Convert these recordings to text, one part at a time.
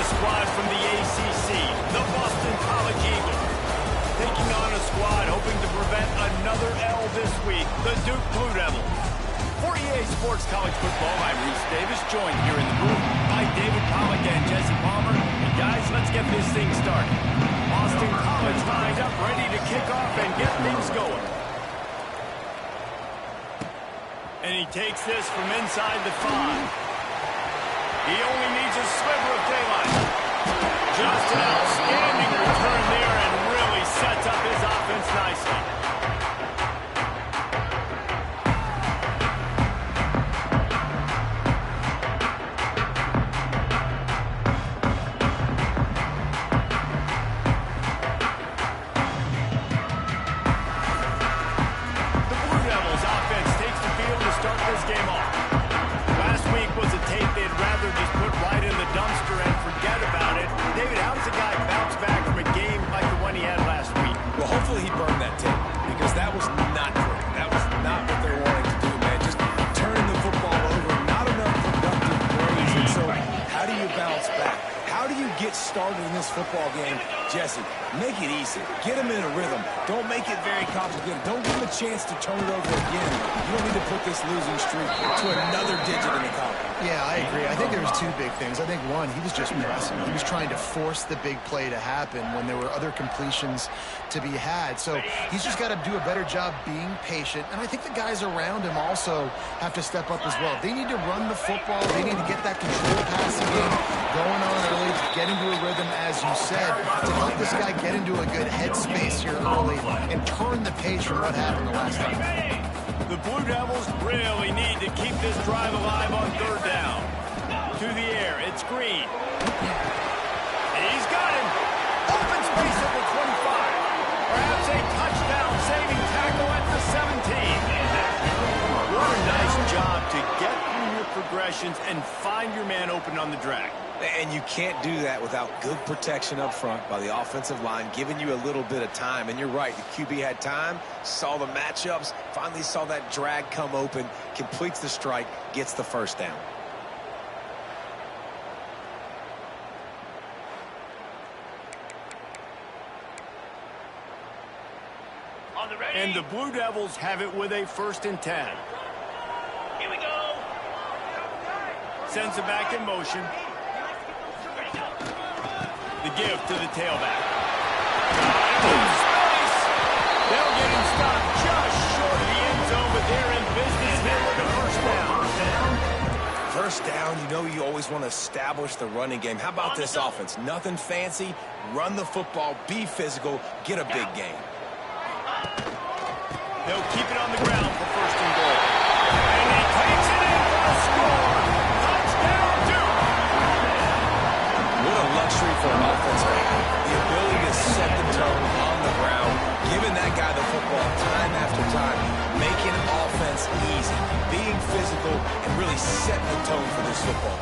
squad from the ACC, the Boston College Eagles. Taking on a squad hoping to prevent another L this week, the Duke Blue Devils. For EA Sports College Football, I'm Reese Davis, joined here in the booth by David Pollack and Jesse Palmer. And guys, let's get this thing started. Boston College lined up, ready to kick off and get things going. And he takes this from inside the 5. He only needs a sliver of daylight. Just an outstanding return there and really sets up his offense nicely. The Blue Devils offense takes the field to start this game off. Last week was a tape they'd rather just put right in the dumpster and forget about it. David, how does a guy bounce back from a game like the one he had last week? Well, hopefully he burned that tape, because that was not good. That was not what they're wanting to do, man. Just turning the football over, not enough productive plays. And so how do you bounce back? How do you get started in this football game? Jesse, make it easy. Get him in a rhythm. Don't make it very complicated. Don't give him a chance to turn it over again. You don't need to put this losing streak to another digit in the column. Yeah, I agree. I think there was two big things. I think one, he was just pressing. He was trying to force the big play to happen when there were other completions to be had. So he's just got to do a better job being patient. And I think the guys around him also have to step up as well. They need to run the football. They need to get that control passing game going on early, to get into a rhythm, as you said, to help this guy get into a good headspace here early and turn the page from what happened the last time. The Blue Devils really need to keep this drive alive on 3rd down. To the air, it's Green. He's got him. Open space at the 25. Perhaps a touchdown-saving tackle at the 17. What a nice job to get through your progressions and find your man open on the drag. And you can't do that without good protection up front by the offensive line, giving you a little bit of time. And you're right, the QB had time, saw the matchups, finally saw that drag come open, completes the strike, gets the 1st down. And the Blue Devils have it with a 1st and 10. Here we go. Sends it back in motion. The give to the tailback. Space. They'll get him stopped just short of the end zone, but they're in business here with the 1st down. 1st down, you know you always want to establish the running game. How about this offense? Nothing fancy. Run the football, be physical, get a big gain. They'll keep it on the ground for 1st and goal. And he takes it in for a score. Touchdown, Duke. What a luxury for an offense to have. The ability to set the tone on the ground, giving that guy the football time after time, making offense easy, being physical, and really setting the tone for this football.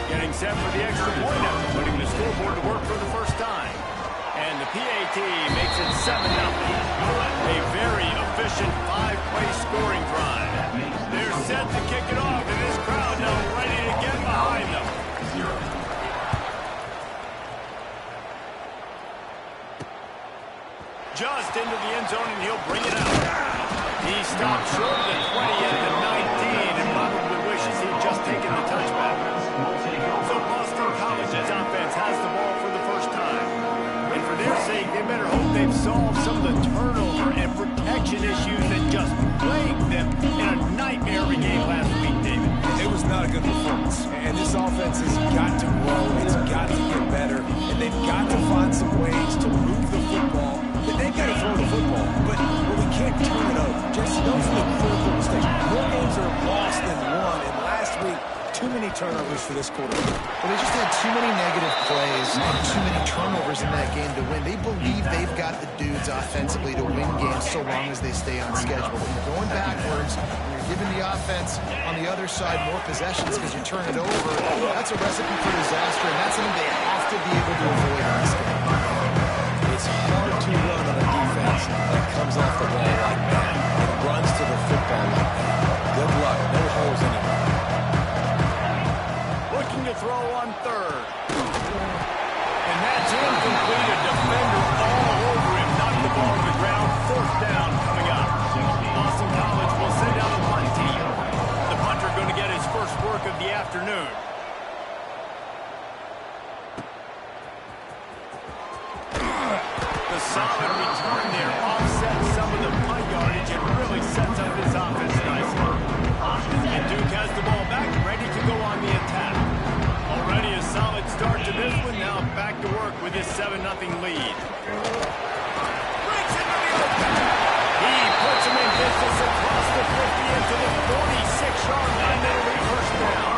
Getting set for the extra point after putting the scoreboard to work for the 1st time. And the PAT makes it 7-0. A very efficient 5-play scoring drive. They're set to kick it off, and this crowd now ready to get behind them. Just into the end zone, and he'll bring it out. He stopped short of the 20 at the 19 and probably wishes he'd just taken the touchback. So Boston College's offense has the ball for the 1st time. And for their sake, they better hope they've solved some of the turnover and protection issues that just plagued them in a nightmare of a game last week, David. It was not a good performance. And this offense has got to grow. It's got to get better. And they've got to find some ways to move the football. They've got to throw the football. But we can't turn it over. Just those are the critical mistakes. More games are lost than won. And last week, too many turnovers for this quarterback. Well, they just had too many negative plays and too many turnovers in that game to win. They believe they've got the dudes offensively to win games so long as they stay on schedule. When you're going backwards, when you're giving the offense on the other side more possessions because you turn it over, that's a recipe for disaster, and that's something they have to be able to avoid in this game. It's hard to run on a defense that comes off the ball like that and runs to the football like that. Good luck. No holes anymore. Looking to throw on 3rd. a solid return there, offsets some of the punt yardage and really sets up his offense nicely. And Duke has the ball back, ready to go on the attack. Already a solid start to this one, now back to work with his 7-0 lead. Brings it to the open. He puts him in business across the 50 into the 46-yard line. That'll be first down.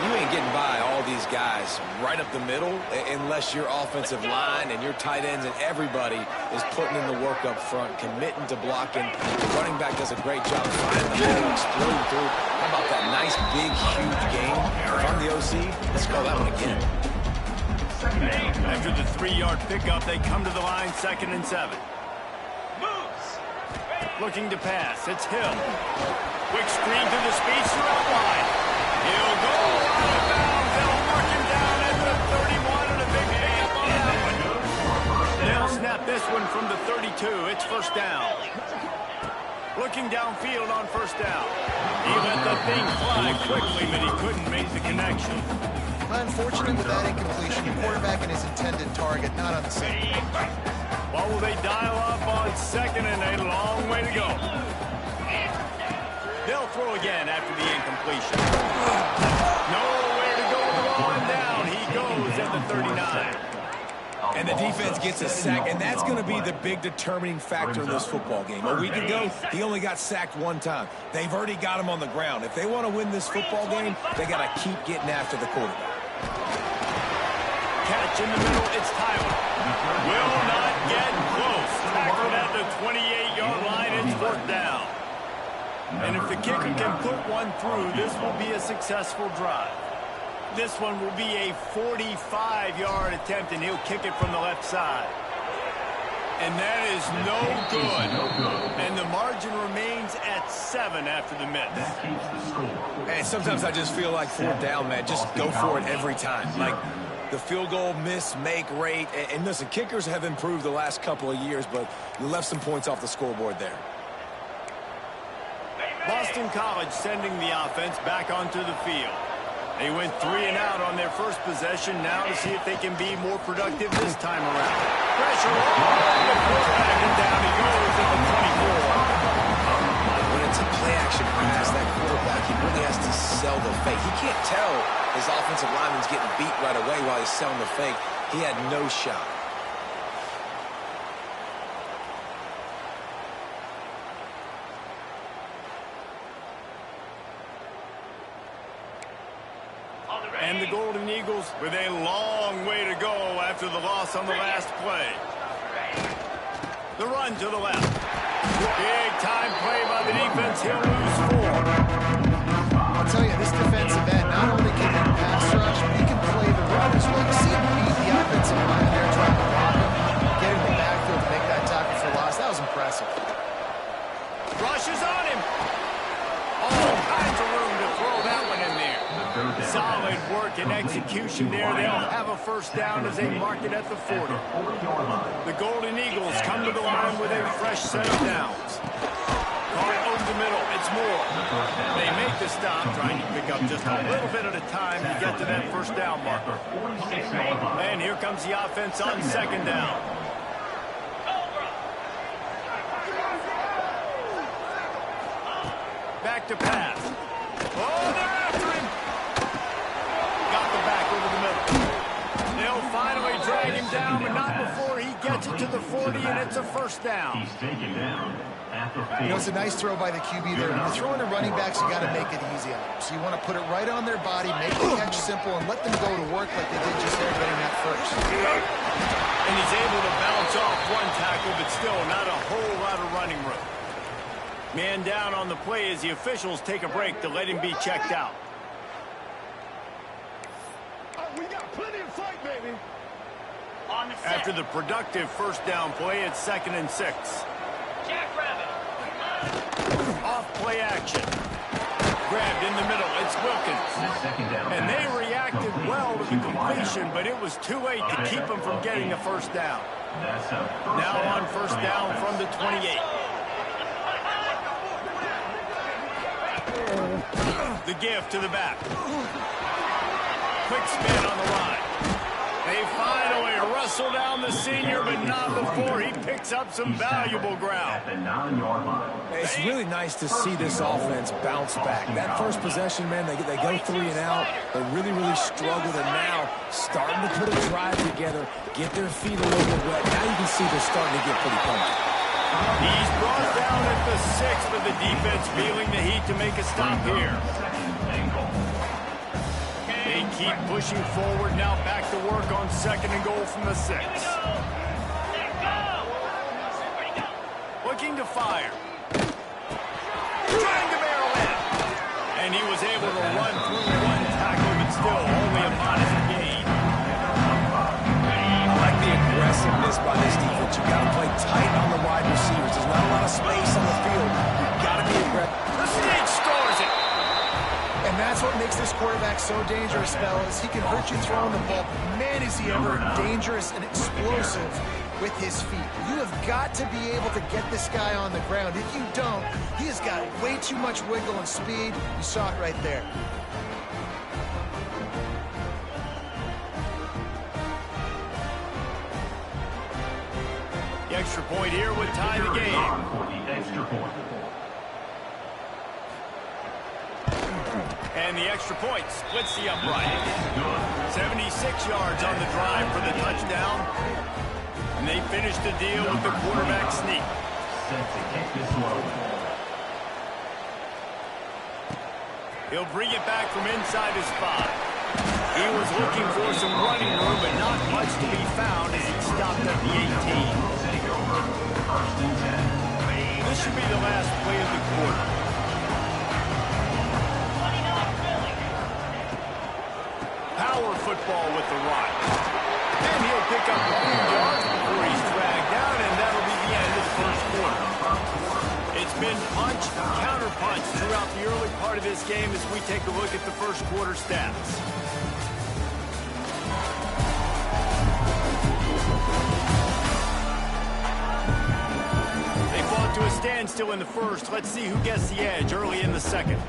You ain't getting by all these guys right up the middle unless your offensive line and your tight ends and everybody is putting in the work up front, committing to blocking. The running back does a great job finding the hole, exploding through. How about that nice, big, huge game? If I'm the OC, let's call that one again. After the 3-yard pickup, they come to the line, 2nd and 7. Looking to pass, it's Hill. Quick screen to the speedster out wide. He'll go out of bounds. They'll mark him down at the 31 and a big pickup on that one. They'll snap this one from the 32. It's first down. Looking downfield on first down. He let the thing fly quickly, but he couldn't make the connection. Unfortunate with that incompletion. The quarterback and his intended target not on the same. What will they dial up on 2nd and a long way to go? They'll throw again after the incompletion. Nowhere to go with the ball and down. He goes at the 39. And the defense gets a sack, and that's going to be the big determining factor in this football game. A week ago, he only got sacked 1 time. They've already got him on the ground. If they want to win this football game, they got to keep getting after the quarterback. Catch in the middle, it's Tyler. Will not get close. Tackled at the 28-yard line, it's 4th down. And if the kicker can put one through, this will be a successful drive. This one will be a 45-yard attempt, and he'll kick it from the left side. And that is no good. And the margin remains at 7 after the miss. And sometimes I just feel like 4th down, man. Just go for it every time. Like the field goal miss-make rate. And listen, kickers have improved the last couple of years, but you left some points off the scoreboard there. Boston College sending the offense back onto the field. They went 3 and out on their first possession. Now to see if they can be more productive this time around. Pressure on the quarterback, and down he goes at the 24. When it's a play-action pass, that quarterback, he really has to sell the fake. He can't tell his offensive lineman's getting beat right away while he's selling the fake. He had no shot. And the Golden Eagles with a long way to go after the loss on the last play. The run to the left. Big time play by the defense. He'll lose 4. I'll tell you, this defensive end, not only can he pass rush, but he can play the run as well. You see him beat the offensive line there, trying to block him, get in the backfield to make that tackle for loss. That was impressive. Rushes on him. All kinds of room to throw that one in there. Solid work and execution there. They'll have a first down as they mark it at the 40. The Golden Eagles come to the line with a fresh set of downs. Caught over the middle. It's Moore. They make the stop, trying to pick up just a little bit at a time to get to that first down marker. And here comes the offense on 2nd down. Back to pass. Oh, they're after him. Got the back over the middle. They'll finally drag him down, but not before he gets it to the 40, and it's a first down. He's taken down at the 40. You know, it's a nice throw by the QB there. When you're throwing to running backs, you got to make it easy on them. So you want to put it right on their body, make the catch simple, and let them go to work like they did just there getting that first. And he's able to bounce off one tackle, but still not a whole lot of running room. Man down on the play as the officials take a break to let him be checked out. We got plenty of fight, baby. After the productive first down play, it's 2nd and 6. Jackrabbit. Off play action. Grabbed in the middle. It's Wilkins. And they reacted well to the completion, but it was too late to keep them from getting the first down. Now on first down from the 28. The give to the back. Quick spin on the line. They finally wrestle down the the senior, but not before he picks up some valuable ground. At the 9-yard line. It's really nice to see this offense bounce back. That first possession, man, they go 3 and out. They really, really struggled, and now starting to put a drive together, get their feet a little bit wet. Now you can see they're starting to get pretty pumped. He's brought down at the 6, but the defense feeling the heat to make a stop here. They keep pushing forward, now back to work on 2nd and goal from the 6. Looking to fire. Trying to barrel in. And he was able to run through 1 tackle, but still only a modest gain. I like the aggressiveness by this defense. You've got to play tight on the wide receivers. There's not a lot of space on the field. You've got to be aggressive. The stage stores it. And that's what makes this quarterback so dangerous, fellas. He can hurt you throwing the ball. Man, is he ever dangerous and explosive with his feet. You have got to be able to get this guy on the ground. If you don't, he has got way too much wiggle and speed. You saw it right there. The extra point here would tie the game. For the extra point. And the extra point splits the upright. 76 yards on the drive for the touchdown. And they finish the deal with the quarterback sneak. Set to kick this one. He'll bring it back from inside his 5. He was looking for some running room, but not much to be found as he stopped at the 18. Take over. 1st and 10. This should be the last play of the quarter. Power football with the rock. And he'll pick up a few yards before he's dragged down, and that'll be the end of the first quarter. It's been punch, counter punch throughout the early part of this game as we take a look at the first quarter stats. They fought to a standstill in the first. Let's see who gets the edge early in the second.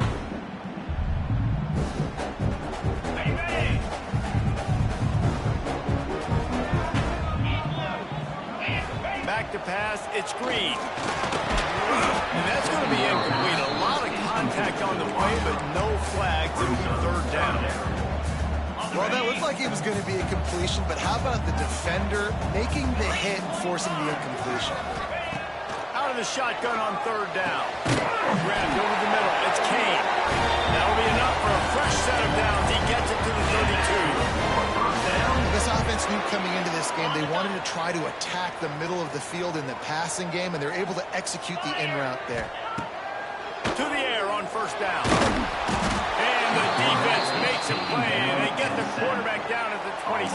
Back to pass, it's Green. And that's going to be incomplete. A lot of contact on the play, but no flags. It'll be 3rd down. Well, that looked like it was going to be a completion, but how about the defender making the hit and forcing the incompletion? Out of the shotgun on 3rd down. Grabbed over the middle. It's Kane. That'll be enough for a fresh set of downs. He gets it to the 32. This offense knew coming into this game they wanted to try to attack the middle of the field in the passing game, and they're able to execute the in route there. To the air on 1st down. And the defense makes a play, and they get the quarterback down at the 26.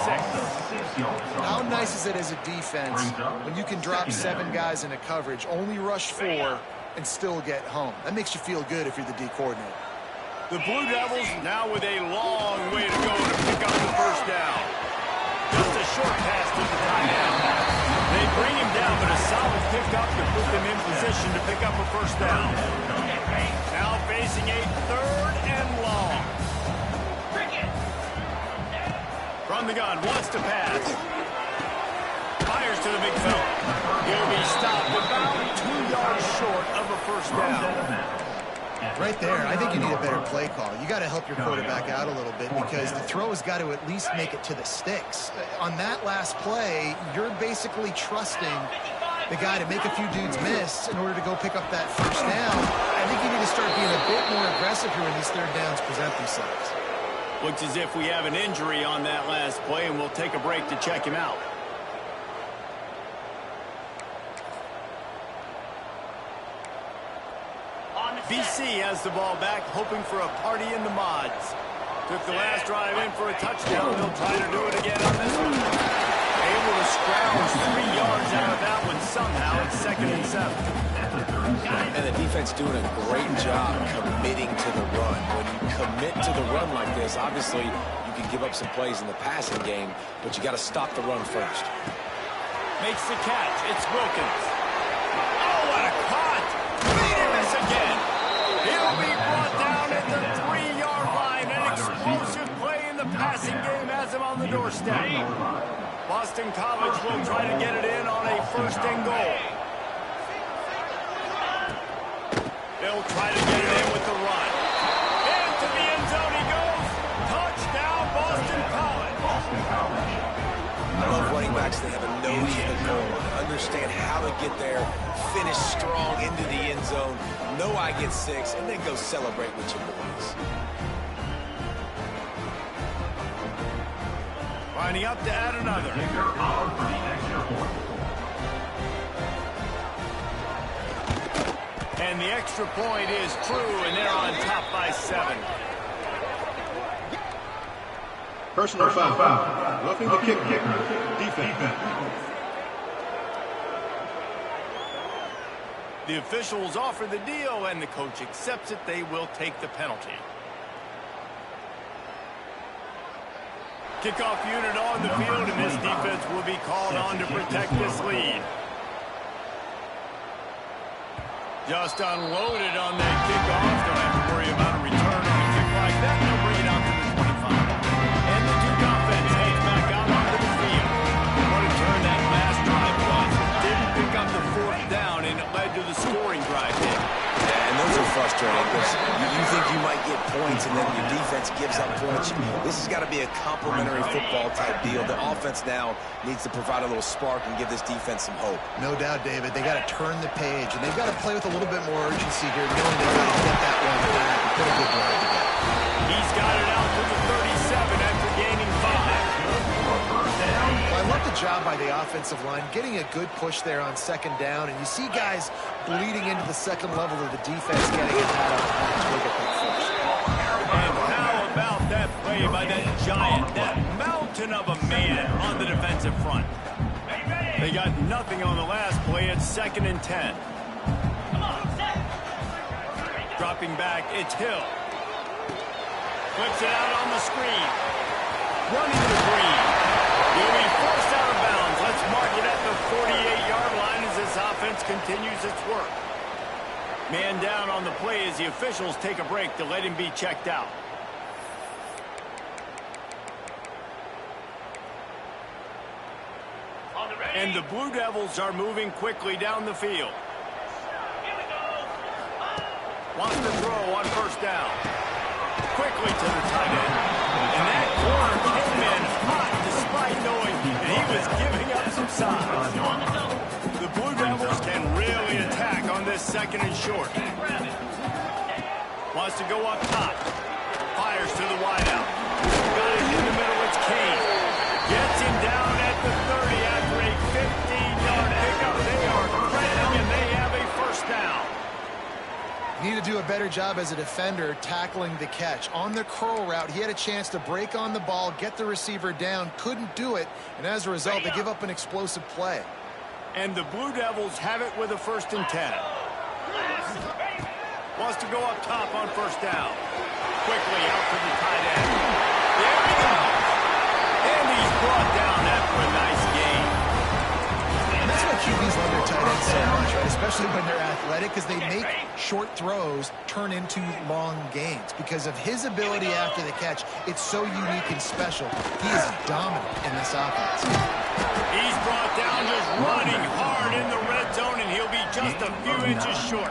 How nice is it as a defense when you can drop 7 guys into coverage, only rush 4, and still get home? That makes you feel good if you're the D coordinator. The Blue Devils now with a long way to go to pick up the 1st down. Just a short pass to the tight end. They bring him down, but a solid pickup to put them in position to pick up a 1st down. Now facing a 3rd and long. From the gun, wants to pass. Fires to the big fella. He'll be stopped about 2 yards short of a 1st down. Right there, I think you need a better play call. You got to help your quarterback out a little bit because the throw has got to at least make it to the sticks. On that last play, you're basically trusting the guy to make a few dudes miss in order to go pick up that 1st down. I think you need to start being a bit more aggressive here when these 3rd downs present themselves. Looks as if we have an injury on that last play, and we'll take a break to check him out. BC has the ball back, hoping for a party in the mods. Took the last drive in for a touchdown. They'll try to do it again on this one. Able to scrounge 3 yards out of that one somehow. It's 2nd and 7. And the defense doing a great job committing to the run. When you commit to the run like this, obviously you can give up some plays in the passing game, but you got to stop the run first. Makes the catch. It's Wilkins. Oh, what a caught! Beat him this again. He'll be brought down at the 3-yard line. An explosive play in the passing game has him on the doorstep. Boston College will try to get it in on a 1st and goal. They'll try to get it in with the run. Into the end zone he goes. Touchdown, Boston College. I love running backs that have a nose to the goal line. Understand how to get there, finish strong into the end zone, know I get 6, and then go celebrate with your boys. Lining up to add another. And the extra point is true, and they're on top by 7. Personal foul. Roughing the kicker. Defense. The officials offer the deal, and the coach accepts it. They will take the penalty. Kickoff unit on the field, and this defense will be called on to protect this lead. Just unloaded on that kickoff. Don't have to worry about a return on a kick like that. They'll bring it out to the 25. And the Duke offense heads back out onto the field. What a turn that last drive was. Didn't pick up the 4th down, and it led to the scoring drive there. Yeah, and those are frustrating because you think you might get points, and then your defense gives up points. This has got to be a complementary football type deal. The offense now needs to provide a little spark and give this defense some hope. No doubt, David. They got to turn the page, and they've got to play with a little bit more urgency here, knowing they got to get that one back and put a good drive together. He's got it out to the 37 after gaining 5. Well, I love the job by the offensive line, getting a good push there on 2nd down, and you see guys bleeding into the 2nd level of the defense getting it out of the And how about that play by that giant, that mountain of a man on the defensive front? They got nothing on the last play. It's 2nd and 10. Dropping back, it's Hill. Flips it out on the screen. Running the green. He'll be forced out of bounds. Let's mark it at the 48-yard line as this offense continues its work. Man down on the play as the officials take a break to let him be checked out. And the Blue Devils are moving quickly down the field. Wants to throw on 1st down. Quickly to the tight end. And that corner came in hot despite knowing that he was giving up some size. The Blue Devils can really attack on this 2nd and short. Wants to go up top. Fires to the wideout. Got it in the middle. It's Kane. Gets him down at the 30 after a 15-yard pickup. They are crediting, and they have a 1st down. Need to do a better job as a defender tackling the catch. On the curl route, he had a chance to break on the ball, get the receiver down, couldn't do it, and as a result, they give up an explosive play. And the Blue Devils have it with a 1st and 10. Wants to go up top on 1st down. Quickly out to the tight end. There we go. And he's brought down after a nice gain. And that's why QBs love their tight ends so much, right? Especially when they're athletic, because they make short throws turn into long gains. Because of his ability after the catch, it's so unique and special. He is dominant in this offense. He's brought down just running hard in the red zone, and he'll be just a few inches short.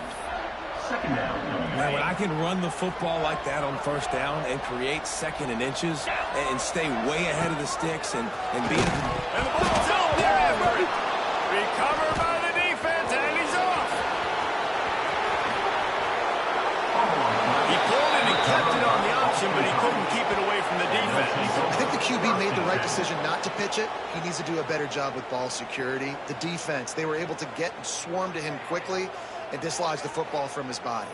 Man, when I can run the football like that on 1st down and create 2nd and inches and stay way ahead of the sticks and be... And the ball's out there after it. Recovered by the defense, and he's off. He pulled it and kept it on the option, but he couldn't keep it away from the defense. I think the QB made the right decision not to pitch it. He needs to do a better job with ball security. The defense, they were able to get and swarm to him quickly and dislodge the football from his body.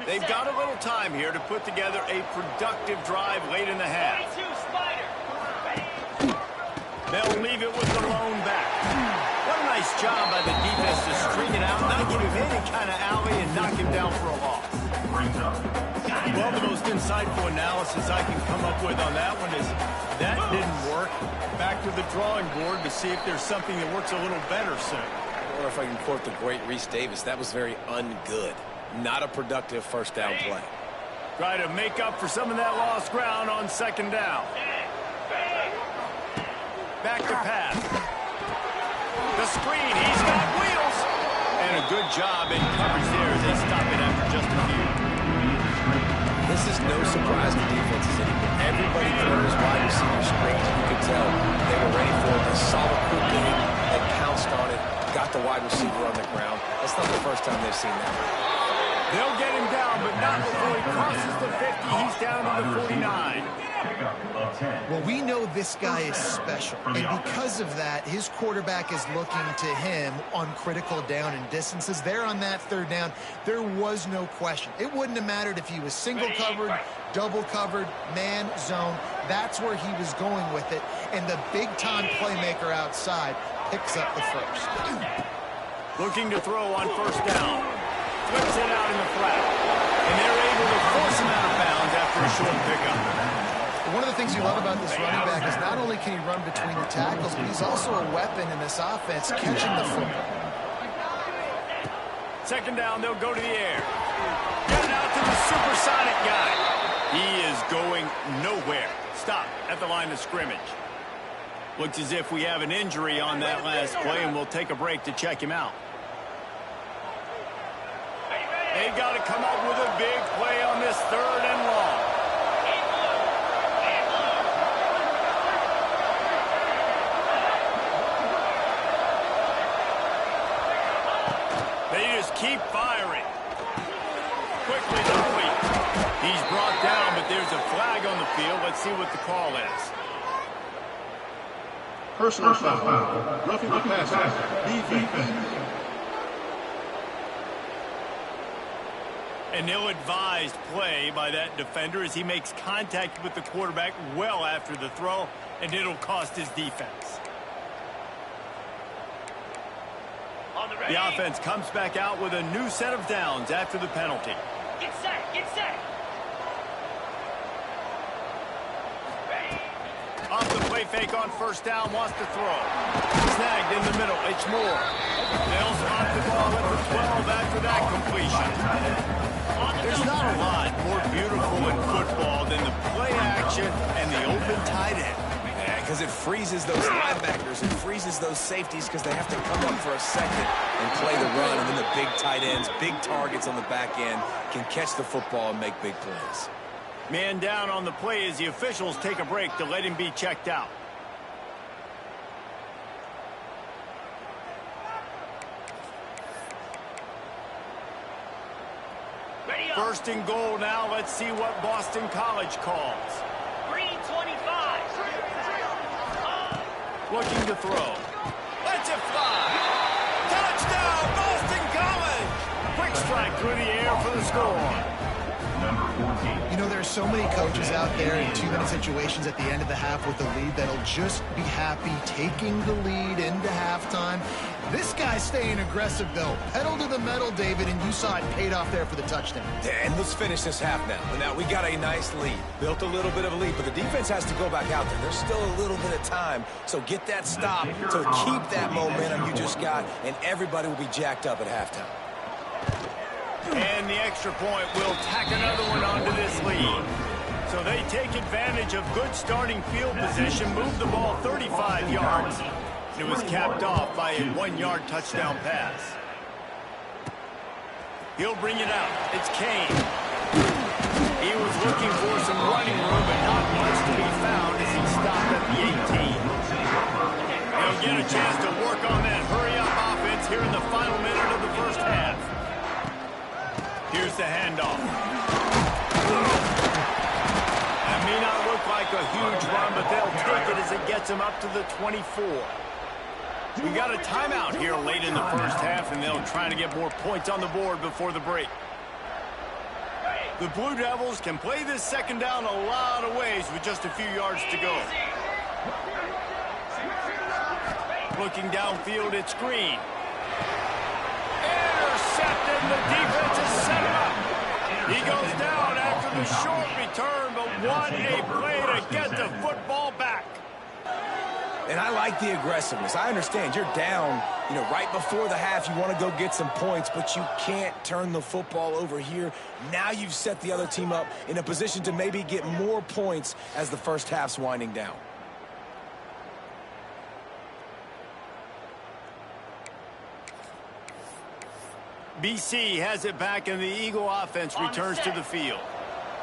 They've got a little time here to put together a productive drive late in the half. They'll leave it with the lone back. What a nice job by the defense to string it out, not give him any kind of alley, and knock him down for a loss. Well, the most insightful analysis I can come up with on that one is that didn't work. Back to the drawing board to see if there's something that works a little better soon. Or if I can quote the great Reese Davis, that was very ungood. Not a productive first down play. Try to make up for some of that lost ground on second down. Back to pass. The screen, he's got wheels. And a good job in coverage there as they stop it after just a few. This is no surprise to defenses anymore. Everybody throws wide receiver screens. You could tell they were ready for it. They saw the quick game. They pounced on it. Got the wide receiver on the ground. That's not the first time they've seen that. They'll get him down, but not before he crosses the 50. He's down to the 49. Well, we know this guy is special, and because of that, his quarterback is looking to him on critical down and distances. There on that third down, there was no question. It wouldn't have mattered if he was single covered, double covered, man, zone. That's where he was going with it, and the big-time playmaker outside picks up the first. Looking to throw on first down. Flips it out in the flat. And they're able to force him out of bounds after a short pickup. One of the things you love about this running back is not only can he run between the tackles, but he's also a weapon in this offense catching the football. Second down, they'll go to the air. Get it out to the supersonic guy. He is going nowhere. Stop at the line of scrimmage. Looks as if we have an injury on that last play, and we'll take a break to check him out. They got to come up with a big play on this third and long. They just keep firing. Quickly complete. He's brought down, but there's a flag on the field. Let's see what the call is. Personal foul. Roughing the passer. Defense. An ill-advised play by that defender as he makes contact with the quarterback well after the throw, and it'll cost his defense. The offense comes back out with a new set of downs after the penalty. Get set, get set. Off the play fake on first down, wants to throw. Snagged in the middle, it's Moore. They'll spot the ball at the 12 after that completion. There's not a lot more beautiful in football than the play action and the open tight end. Yeah, because it freezes those linebackers. It freezes those safeties because they have to come up for a second and play the run. And then the big tight ends, big targets on the back end can catch the football and make big plays. Man down on the play as the officials take a break to let him be checked out. First and goal now. Let's see what Boston College calls. Green 25. Looking to throw. Let's it fly. Touchdown, Boston College. Quick strike through the air for the score. You know, there are so many coaches out there in two-minute situations at the end of the half with the lead that'll just be happy taking the lead into halftime. This guy's staying aggressive, though. Pedal to the metal, David, and you saw it paid off there for the touchdown. And let's finish this half now. Now, we got a nice lead. Built a little bit of a lead, but the defense has to go back out there. There's still a little bit of time, so get that stop to keep that momentum you just got, and everybody will be jacked up at halftime. And the extra point will tack another one onto this lead. So they take advantage of good starting field position, move the ball 35 yards. It was capped off by a 1-yard touchdown pass. He'll bring it out. It's Kane. He was looking for some running room, but not much to be found as he stopped at the 18. He'll get a chance to work on that hurry-up offense here in the final minute of the first half. Here's the handoff. That may not look like a huge run, but they'll take it as it gets them up to the 24. We got a timeout here late in the first half, and they'll try to get more points on the board before the break. The Blue Devils can play this second down a lot of ways with just a few yards to go. Looking downfield, it's Green. Intercepted. The defense has set him up. He goes down after of a short return, but what a play to get the football back. And I like the aggressiveness. I understand you're down, right before the half. You want to go get some points, but you can't turn the football over here. Now you've set the other team up in a position to maybe get more points as the first half's winding down. BC has it back, and the Eagle offense returns to the field.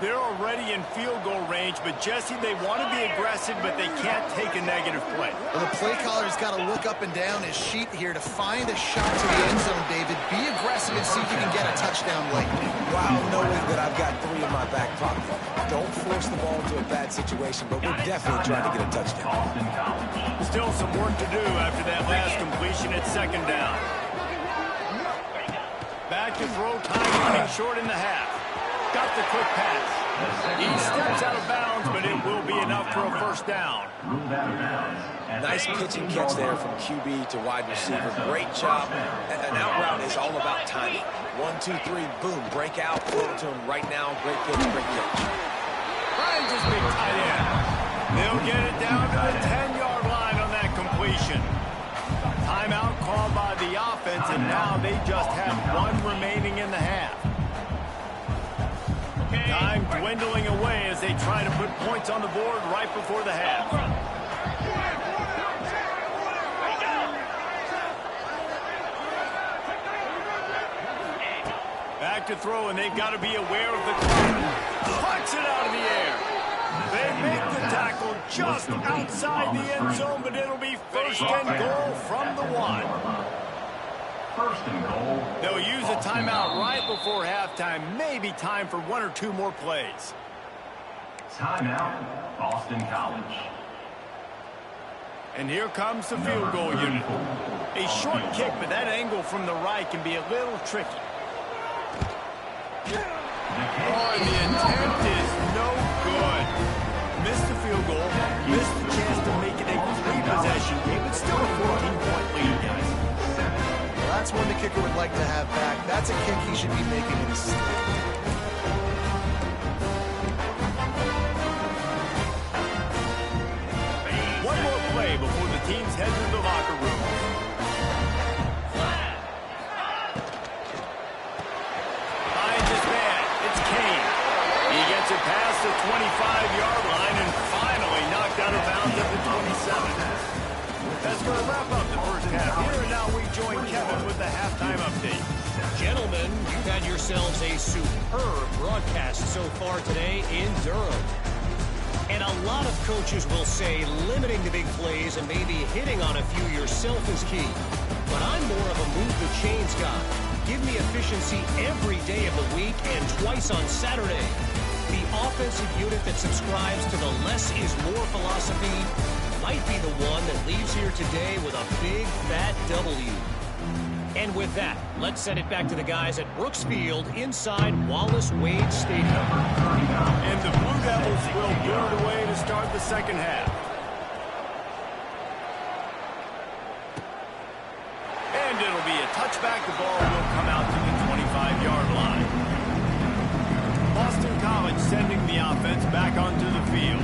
They're already in field goal range, but Jesse, they want to be aggressive, but they can't take a negative play. Well, the play caller's got to look up and down his sheet here to find a shot to the end zone, David. Be aggressive and see if you can get a touchdown late. While knowing that I've got 3 in my back pocket, don't force the ball into a bad situation, but we're definitely trying to get a touchdown. Still some work to do after that last completion at second down. Back to throw, time running short in the half. Got the quick pass. He steps out of bounds, but it will be enough for a first down. Nice pitch and catch there from QB to wide receiver. Great job. An out route is all about timing. 1, 2, 3, boom, break out, throw it to him right now. Great pitch, great catch. Finds his big tight end. They'll get it down to the 10-yard line on that completion. Timeout called by the offense, and now they just have 1 remaining in the half. Time dwindling away as they try to put points on the board right before the half. Back to throw, and they've got to be aware of the clock. Punts it out of the air. They make the tackle just outside the end zone, but it'll be first and goal from the 1. First and goal. They'll use a timeout right before halftime. Maybe time for 1 or 2 more plays. Timeout, Boston College. And here comes the field goal unit. A short kick, but that angle from the right can be a little tricky. Oh, and the intent is no good. Missed the field goal, missed the chance to make it a 3-possession game, but still a 14-point lead, guys. Well, that's one the kicker would like to have back. That's a kick he should be making in his sleep. One more play before the teams head to the locker room. Finds his man. It's Kane. He gets it past the 25-yard line and finally knocked out of bounds at the 27. That's going to wrap up the first half here, and now we join Kevin with the halftime update. Gentlemen, you've had yourselves a superb broadcast so far today in Durham. And a lot of coaches will say limiting the big plays and maybe hitting on a few yourself is key. But I'm more of a move the chains guy. Give me efficiency every day of the week and twice on Saturday. The offensive unit that subscribes to the less is more philosophy might be the one that leaves here today with a big, fat W. And with that, let's send it back to the guys at Brooks Field inside Wallace Wade Stadium. And the Blue Devils will boot it away to start the second half. And it'll be a touchback. The ball will come out to the 25-yard line. Boston College sending the offense back onto the field.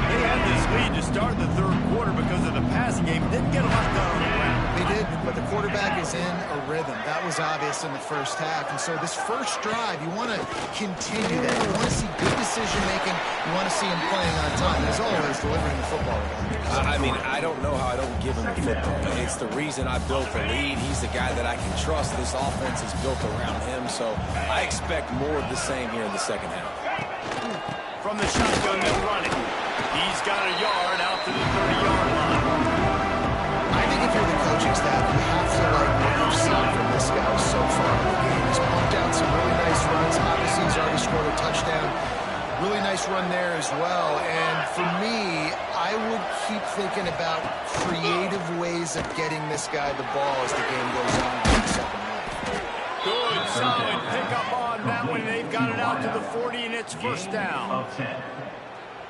They had this lead to start the third quarter because of the passing game. Didn't get a lot done on the ground. They did, but the quarterback is in a rhythm. That was obvious in the first half. And so this first drive, you want to continue that. You want to see good decision-making. You want to see him playing on time. As always, delivering the football. I mean, I don't know how I don't give him the football. It's the reason I built the lead. He's the guy that I can trust. This offense is built around him, so I expect more of the same here in the second half. From the shotgun, they'll run it. He's got a yard out to the 30-yard line. I think if you're the coaching staff, you have to like what you've seen from this guy so far in the game. He's pumped out some really nice runs. Obviously, he's already scored a touchdown. Really nice run there as well. And for me, I would keep thinking about creative ways of getting this guy the ball as the game goes on in the second half. Good, solid pickup on that one. They've got it out to the 40, and it's first down.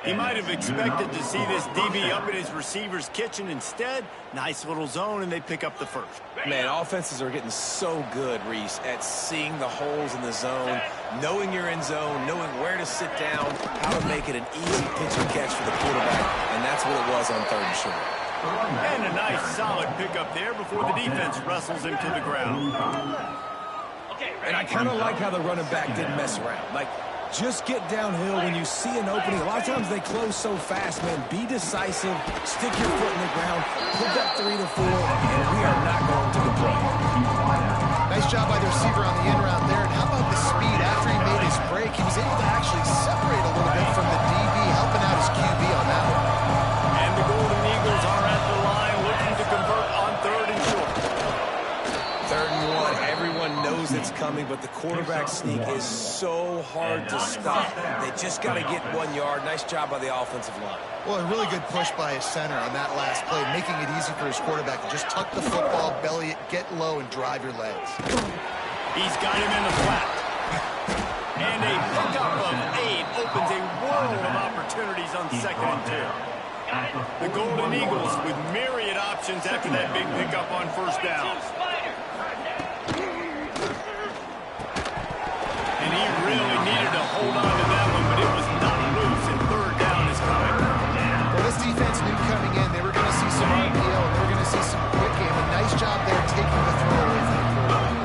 He might have expected to see this DB up in his receiver's kitchen. Instead, nice little zone, and they pick up the first. Man, offenses are getting so good, Reese, at seeing the holes in the zone, knowing you're in zone, knowing where to sit down, how to make it an easy pitch and catch for the quarterback, and that's what it was on 3rd and short. And a nice, solid pickup there before the defense wrestles him to the ground. And I kind of like how the running back didn't mess around. Like, just get downhill when you see an opening. A lot of times they close so fast, man. Be decisive, stick your foot in the ground, put that 3 to 4, and we are not going to complain. Nice job by the receiver on the in route there. And how about the speed? After he made his break, he was able to actually separate a little bit from the DB, helping out his QB on that one. And the Golden Eagles are at the line looking to convert on 3rd and short. 3rd and 1. Everyone knows it's coming, but the quarterback sneak is so hard to stop. They just got to get 1 yard. Nice job by the offensive line. Well, a really good push by his center on that last play, making it easy for his quarterback to just tuck the football, belly it, get low, and drive your legs. He's got him in the flat. And a pickup of 8 opens a world of opportunities on 2nd and 2. The Golden Eagles with myriad options after that big pickup on 1st down. And he really needed to hold on to that one, but it was not loose, and 3rd down is coming. Well, this defense knew coming in they were going to see some RPO, and they were going to see some quick game. A nice job there taking the throw away from the quarterback.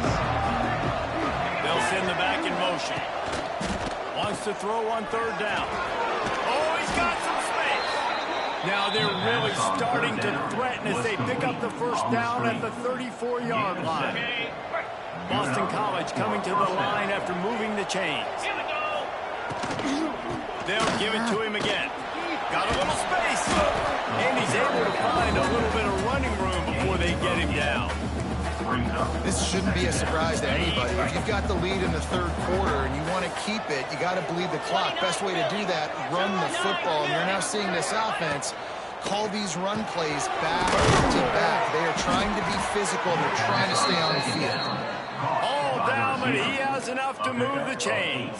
They'll send the back in motion. Wants to throw on 3rd down. Oh, he's got some space. Now they're really starting to threaten as they pick up the 1st down at the 34-yard line. Boston College coming to the line after moving the chains. They'll give it to him again. Got a little space. And he's able to find a little bit of running room before they get him down. This shouldn't be a surprise to anybody. If you've got the lead in the 3rd quarter and you want to keep it, you got to bleed the clock. Best way to do that, run the football. And you're now seeing this offense call these run plays back to back. They are trying to be physical. They're trying to stay on the field. All down, but he has enough to move the chains.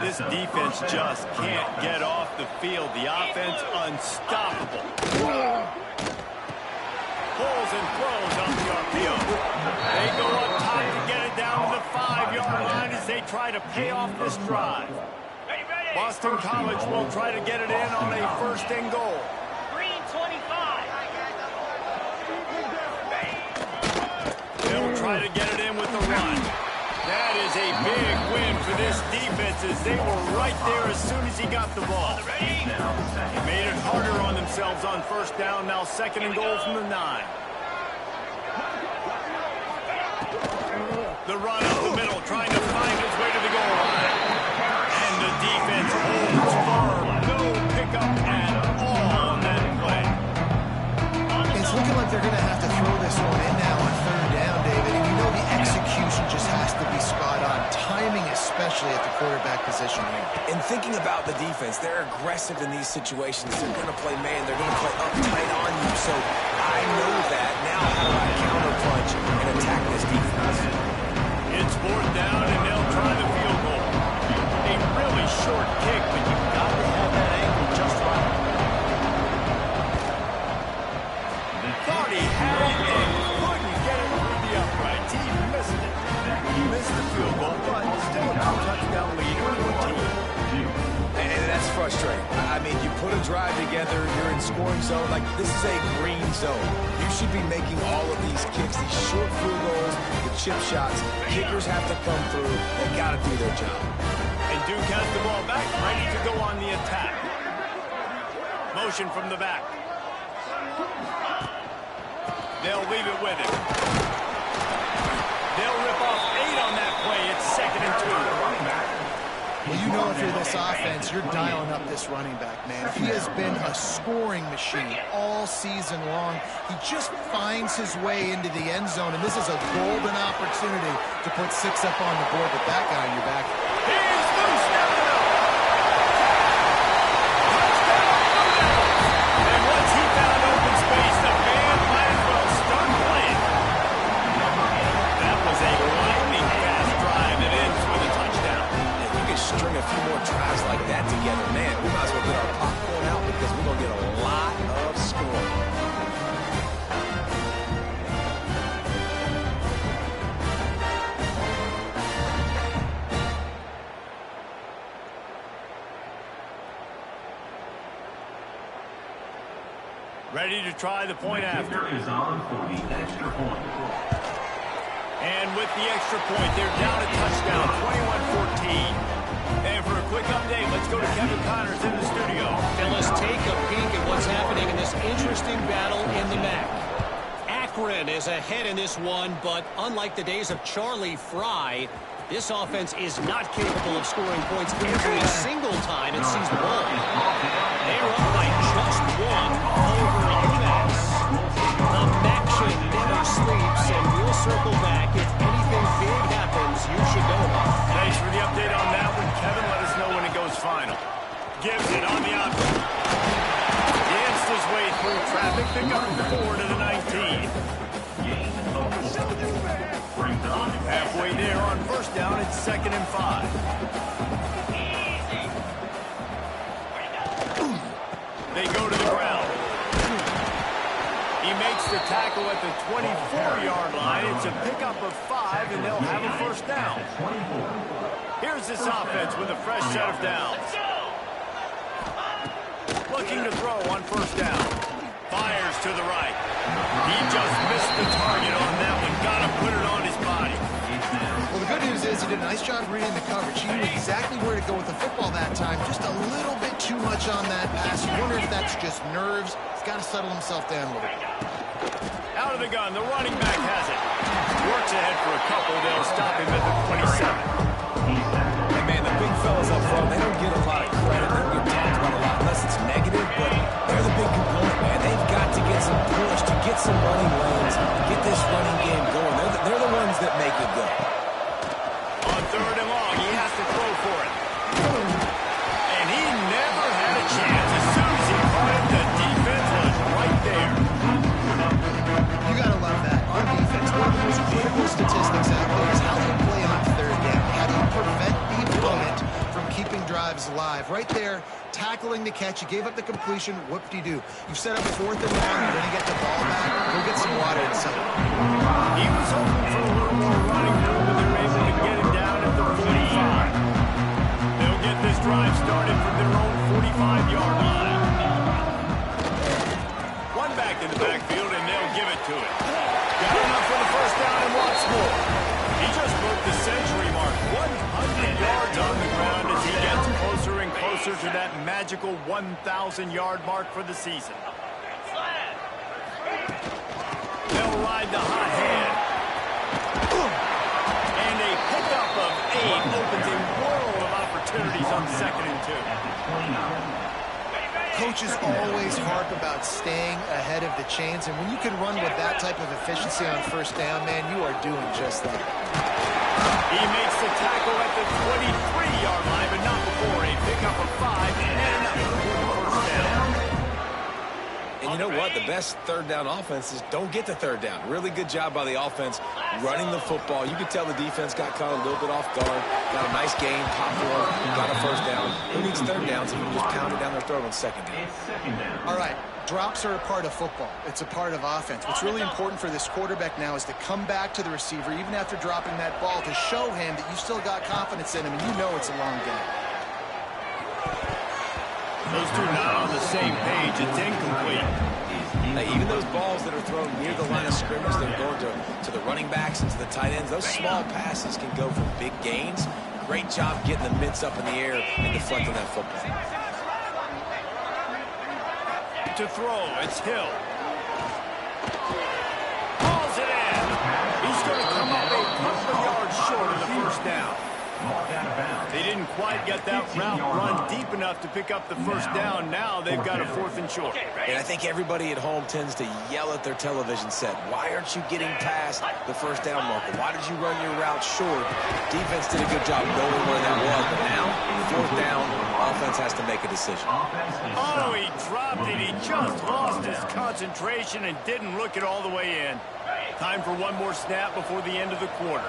This defense just can't get off the field. The offense unstoppable. Pulls and throws on the RPO. They go up top to get it down to the 5-yard line as they try to pay off this drive. Boston College will try to get it in on a 1st and goal. Green 25. They'll try to get it in with the run. That is a big win for this defense as they were right there as soon as he got the ball. Made it harder on themselves on 1st down. Now 2nd and goal from the 9. The run up the middle, trying to find his way to the goal line. And the defense holds firm. No pickup at all on that play. It's looking like they're going to have to throw this one in now on 3rd down, David. And you know the execution just has to be spot on. Timing especially at the quarterback position here. And thinking about the defense, they're aggressive in these situations. They're going to play man. They're going to play uptight on you. So I know that. Now how do I counterpunch and attack this defense? It's 4th down, and they'll try the field goal. A really short kick, but you've got to have that angle just right. Thought he had it and couldn't get it through the uprights. He missed it. He missed the field goal, but still a 2-touchdown lead for the team. And that's frustrating. I mean, you put a drive together, you're in scoring zone. Like, this is a green zone. You should be making all of these kicks, these short field goals, the chip shots. Kickers have to come through. They got to do their job. And Duke has the ball back, ready to go on the attack. Motion from the back. They'll leave it with him. They'll rip off 8 on that play. It's 2nd and 2. Well, you know if you're this offense, you're dialing up this running back, man. He has been a scoring machine all season long. He just finds his way into the end zone, and this is a golden opportunity to put 6 up on the board with that guy on your back. He's loose now. And once he found open space, the band might as well start playing. That was a lightning fast drive that ends with a touchdown. If we could string a few more drives like that together, man, we might as well get our ready to try the point after. Is on for the extra point. And with the extra point, they're down a touchdown, 21-14. And for a quick update, let's go to Kevin Connors in the studio. Phyllis, take a peek at what's happening in this interesting battle in the MAC. Akron is ahead in this one, but unlike the days of Charlie Fry, this offense is not capable of scoring points every single time it sees the ball. They're up by just one over UMass. The MACtion never sleeps, and we'll circle back. If anything big happens, you should know about it. Thanks for the update on that one, Kevin. Let us know when it goes final. Gives it on the option. Danced his way through traffic. Pick up 4 to the 19. Halfway there on first down, it's 2nd and 5. They go to the ground. He makes the tackle at the 24-yard line. It's a pickup of 5, and they'll have a first down. Here's this offense with a fresh set of downs. Looking to throw on first down. Fires to the right. He just missed the target on that one. Got to put it on his body. Well, the good news is he did a nice job reading the coverage. He knew exactly where to go with the football that time. Just a little bit too much on that pass. You wonder if that's just nerves. He's got to settle himself down a little bit. Out of the gun, the running back has it. Works ahead for a couple. They'll stop him at the 27. Hey, man, the big fellas up front, they don't get a lot of credit. They don't get talked about a lot unless it's negative, but they're the big component, man. They've got to get some push, to get some running lanes, to get this running game going. They're the ones that make it go. On 3rd and long, he has to throw for it. And he never had a chance. As soon as he caught it, the defense was right there. You got to love that. On defense, one of the most critical statistics out there is how they play on 3rd down. How do you prevent the opponent from keeping drives alive? Right there, tackling the catch. You gave up the completion. What do? You've set up 4th and long. You're going to get the ball back. Go get some water inside. He was hoping for a little more running room, but they're able to get him down at the 45. They'll get this drive started from their own 45-yard line. One back in the backfield, and they'll give it to him. Got enough for the first down and wants more. He just broke the century mark. 100 yards on the ground as he gets closer and closer to that magical 1,000-yard mark for the season. They'll ride the hot hand. And a pickup of 8 opens a world of opportunities on 2nd and 2. Coaches always harp about staying ahead of the chains, and when you can run with that type of efficiency on first down, man, you are doing just that. He makes the tackle at the 23-yard line, but not before a pickup of 5 and a first down. And you know what? The best 3rd down offense is don't get to 3rd down. Really good job by the offense running the football. You could tell the defense got caught a little bit off guard. Got a nice game, popped one, got a first down. Who needs 3rd downs if you can just pound it down their throat on 2nd down? All right, drops are a part of football. It's a part of offense. What's really important for this quarterback now is to come back to the receiver, even after dropping that ball, to show him that you still got confidence in him, and you know it's a long game. Those two not on the same page. It's incomplete. Hey, even those balls that are thrown near the line of scrimmage, they're going to the running backs and to the tight ends. Those small passes can go for big gains. Great job getting the mitts up in the air and deflecting that football. To throw, it's Hill. Hauls it in. He's going to come up a couple of yards short of the first down. They didn't quite get that route run deep enough to pick up the first down. Now they've got a 4th and short. And I think everybody at home tends to yell at their television set, why aren't you getting past the first down marker? Why did you run your route short? Defense did a good job knowing where that was, but now, 4th down, offense has to make a decision. Oh, he dropped it. He just lost his concentration and didn't look it all the way in. Time for one more snap before the end of the quarter.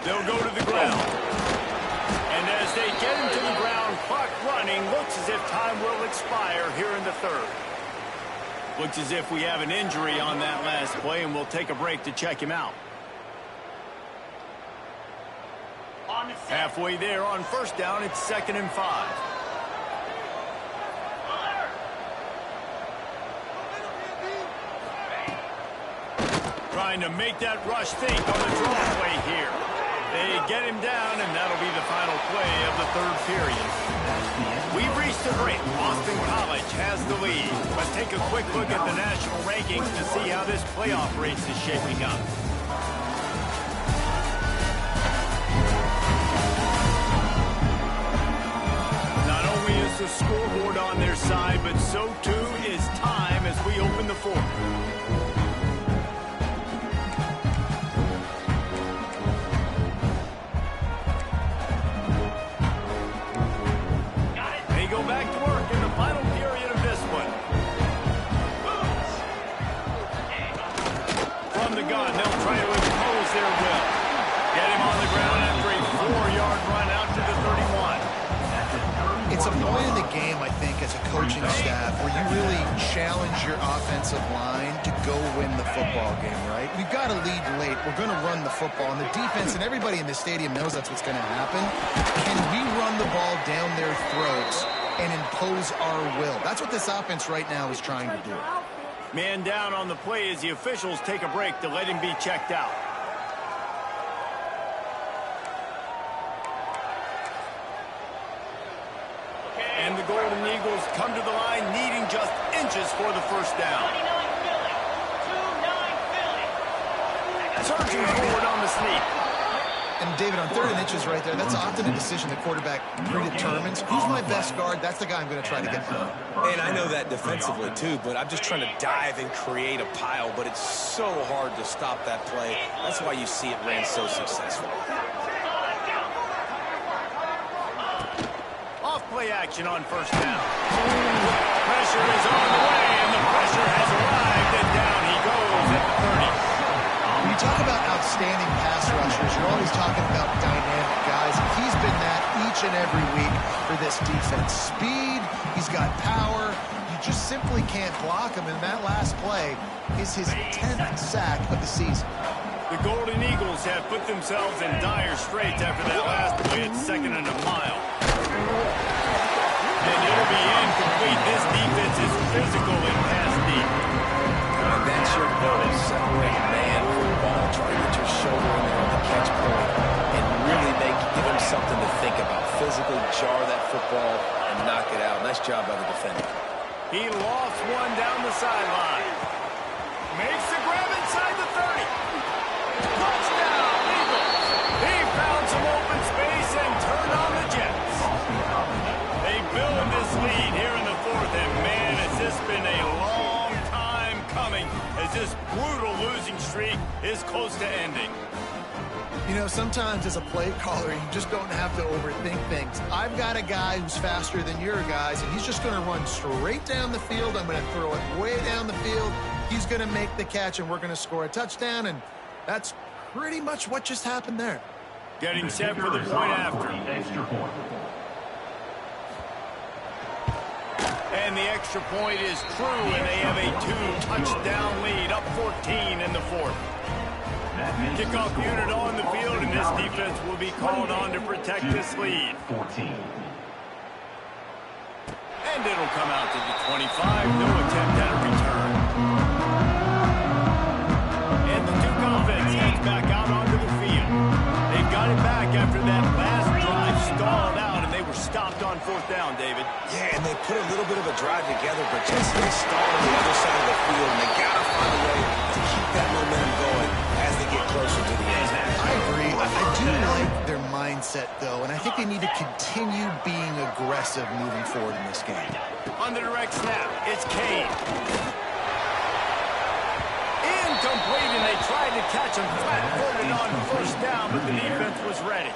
They'll go to the ground. And as they get him to the ground, clock running, looks as if time will expire here in the 3rd. Looks as if we have an injury on that last play, and we'll take a break to check him out. Halfway there on first down, it's 2nd and 5. trying to make that rush think on the draw play here. They get him down, and that'll be the final play of the third period. We've reached the break. Boston College has the lead. Let's take a quick look at the national rankings to see how this playoff race is shaping up. Not only is the scoreboard on their side, but so too is time as we open the fourth. Back to work in the final period of this one. From the gun, they'll try to impose their will. Get him on the ground after a 4-yard run out to the 31. It's a point in the game, I think, as a coaching staff where you really challenge your offensive line to go win the football game, right? We've got to lead late. We're going to run the football. And the defense and everybody in the stadium knows that's what's going to happen. Can we run the ball down their throats and impose our will? That's what this offense right now is trying to do. Man down on the play as the officials take a break to let him be checked out. And the Golden Eagles come to the line needing just inches for the first down. 29 Philly. 2-9 Philly. Surging forward on the sneak. And, David, on 3rd and inches right there, that's often a decision the quarterback predetermines. Who's my best guard? That's the guy I'm going to try to get down. And I know that defensively, too, but I'm just trying to dive and create a pile, but it's so hard to stop that play. That's why you see it ran so successful. Off-play action on first down. Pressure is on the way, and the pressure has arrived, and down he goes at the 30. When you talk about outstanding pass rushers, you're always talking about dynamic guys. He's been that each and every week for this defense. Speed, he's got power. You just simply can't block him, and that last play is his 10th sack of the season. The Golden Eagles have put themselves in dire straits after that last play at 2nd and a mile. And it'll be incomplete. This defense is physical in pass deep. That's your goal. Separate man from the ball. Try to get your shoulder in there on the catch point and really give him something to think about. Physically jar that football and knock it out. Nice job by the defender. He lost one down the sideline. Makes the grab inside the 30. Touchdown, Eagles. He found some open space and turned on the Jets. They build this lead here in the 4th, and man, has this been a long time coming as this brutal losing streak is close to ending. You know, sometimes as a play caller, you just don't have to overthink things. I've got a guy who's faster than your guys, and he's just going to run straight down the field. I'm going to throw it way down the field. He's going to make the catch, and we're going to score a touchdown, and that's pretty much what just happened there. Getting set for the point after. And the extra point is true, and they have a 2-touchdown lead, up 14 in the 4th. Kickoff unit on the field, and this defense will be called on to protect this lead. And it'll come out to the 25. No attempt at a return. And the Duke offense heads back out onto the field. They've got it back after that last drive stalled out, and they were stopped on 4th down, David. Yeah, and they put a little bit of a drive together, but just they stalled on the other side of the field, and they got to find a way to keep that momentum going as they get closer to the end. I agree. I do like their mindset, though, and I think they need to continue being aggressive moving forward in this game. On the direct snap, it's Kane. Incomplete, and they tried to catch him flat-footed on first down, but the defense was ready.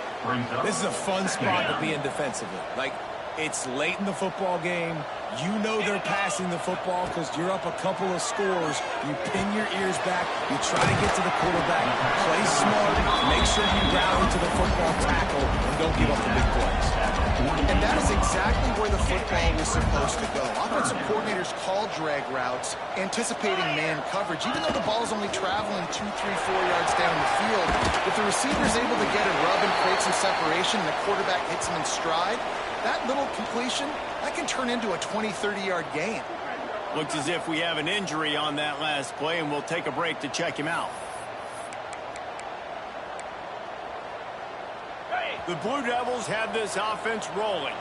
This is a fun spot to be in defensively. Like, it's late in the football game. You know they're passing the football because you're up a couple of scores. You pin your ears back. You try to get to the quarterback. Play smart. Make sure you rally to the football tackle and don't give up the big plays. And that is exactly where the football was supposed to go. Offensive coordinators call drag routes, anticipating man coverage. Even though the ball is only traveling 2, 3, 4 yards down the field, if the receiver is able to get a rub and create some separation and the quarterback hits him in stride, that little completion, that can turn into a 20, 30-yard gain. Looks as if we have an injury on that last play, and we'll take a break to check him out. The Blue Devils have this offense rolling.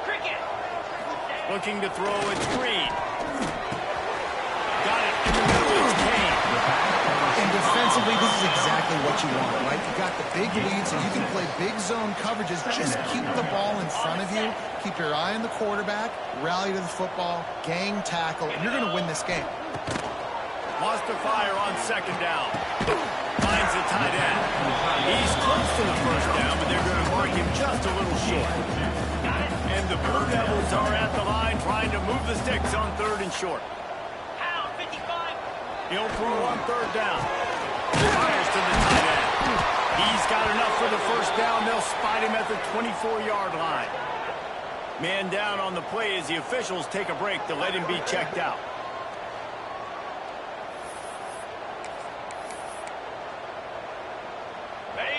Cricket. Looking to throw, it's Green. Got it in the middle, it's Kane. And defensively, this is exactly what you want, right? You got the big lead, so you can play big zone coverages. Just keep the ball in front of you. Keep your eye on the quarterback. Rally to the football. Gang tackle. And you're going to win this game. Wants to fire on second down. Finds the tight end. He's close to the first down, but they're going to mark him just a little short. And the Blue Devils are at the line trying to move the sticks on 3rd and short. Pound 55. He'll throw on 3rd down. Fires to the tight end. He's got enough for the first down. They'll spot him at the 24-yard line. Man down on the play as the officials take a break to let him be checked out.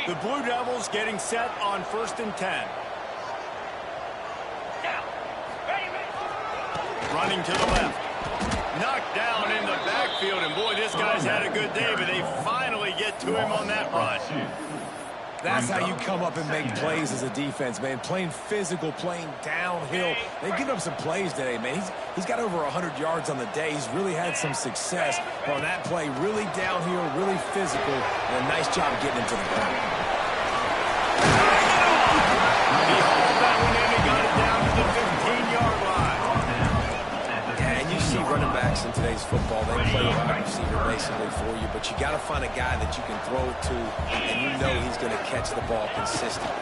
The Blue Devils getting set on 1st and 10. Down. Ready. Running to the left. Knocked down in the backfield, and boy, this guy's had a good day, but they finally get to him on that run. That's how you come up and make plays as a defense, man. Playing physical, playing downhill. They've given up some plays today, man. He's got over 100 yards on the day. He's really had some success on that play. Really downhill, really physical, and a nice job getting into the ground. He hauled that one in and got it down to the 15-yard line. Yeah, and you see running backs in today's football. They play wide receiver basically for you, but you got to find a guy that you can throw it to, and you know he's going to catch the ball consistently.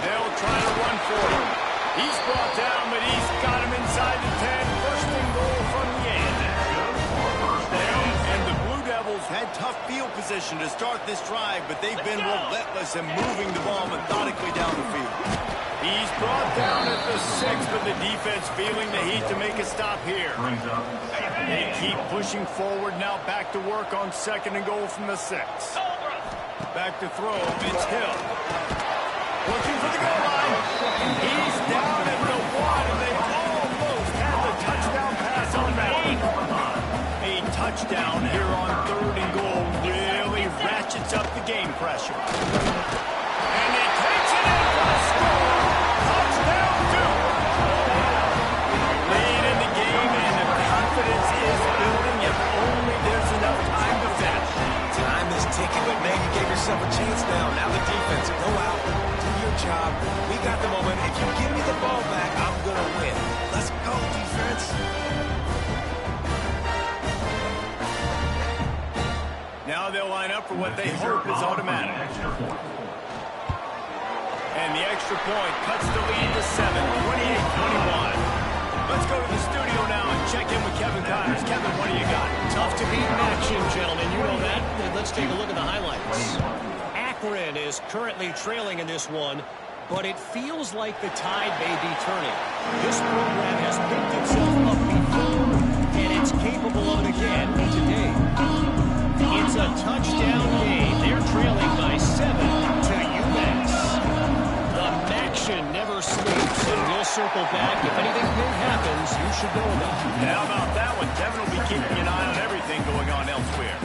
They'll try to run for him. He's brought down, but he's got him inside the 10. First and goal from the end. And the Blue Devils had tough field position to start this drive, but they've been relentless in moving the ball methodically down the field. He's brought down at the 6, but the defense feeling the heat to make a stop here. They keep pushing forward now, back to work on 2nd and goal from the 6. Back to throw, it's Hill. Looking for the goal line. He's down at the 1, and they almost had the touchdown pass on that one. A touchdown here on 3rd and goal really ratchets up the game pressure. And he takes it in for the score. Touchdown, Duke. Lead in the game, and the confidence is building if only there's enough time to finish. Time is ticking, but man, you gave yourself a chance now. Now the defense, go out, do your job. We got the moment. If you give me the ball back, I'm going to win. Let's go, defense. Now they'll line up for what they hope is automatic. And the extra point cuts the lead to 7, 28-21. Let's go to the studio now and check in with Kevin Connors. Kevin, what do you got? Tough to beat in action, gentlemen. You know that. Let's take a look at the highlights. Akron is currently trailing in this one, but it feels like the tide may be turning. This program has picked itself up before, and it's capable of it again today. It's a touchdown game. They're trailing by 7 to UMass. The action never sleeps, and we'll circle back. If anything big happens, you should know about it. How about that one? Kevin will be keeping an eye on everything going on elsewhere.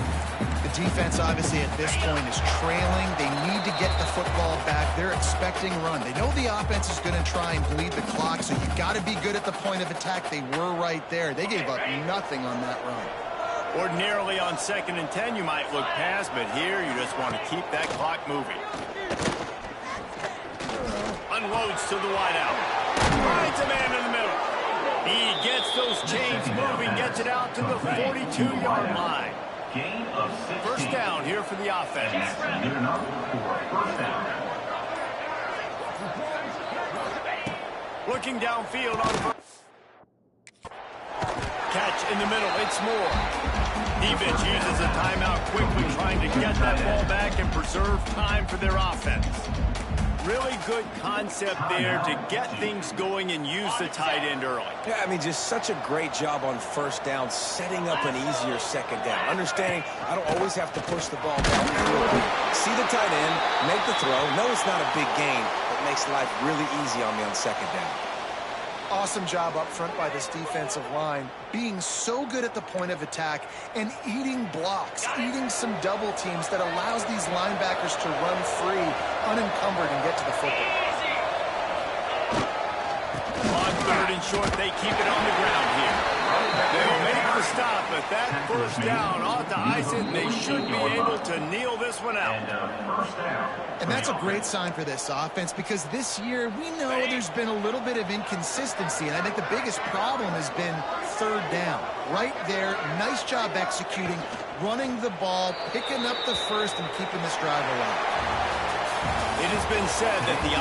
The defense, obviously, at this point is trailing. They need to get the football back. They're expecting a run. They know the offense is going to try and bleed the clock, so you've got to be good at the point of attack. They were right there. They gave up nothing on that run. Ordinarily on 2nd and 10, you might look past, but here you just want to keep that clock moving. Unloads to the wideout. Finds a man in the middle. He gets those chains moving, gets it out to the 42-yard line. First down here for the offense. Looking downfield on first. Catch in the middle, it's Moore. Defense uses a timeout quickly, trying to get that ball back and preserve time for their offense. Really good concept there to get things going and use the tight end early. Yeah, I mean, just such a great job on first down, setting up an easier 2nd down. Understanding I don't always have to push the ball down. See the tight end, make the throw. No, it's not a big gain, but makes life really easy on me on 2nd down. Awesome job up front by this defensive line, being so good at the point of attack and eating blocks, eating some double teams that allows these linebackers to run free, unencumbered, and get to the football. On 3rd and short, they keep it on the ground here. They'll make the stop, but that first down ought to ice it. They should be able to kneel this one out. And that's a great sign for this offense, because this year we know there's been a little bit of inconsistency, and I think the biggest problem has been 3rd down. Right there, nice job executing, running the ball, picking up the first, and keeping this drive alive. It has been said that the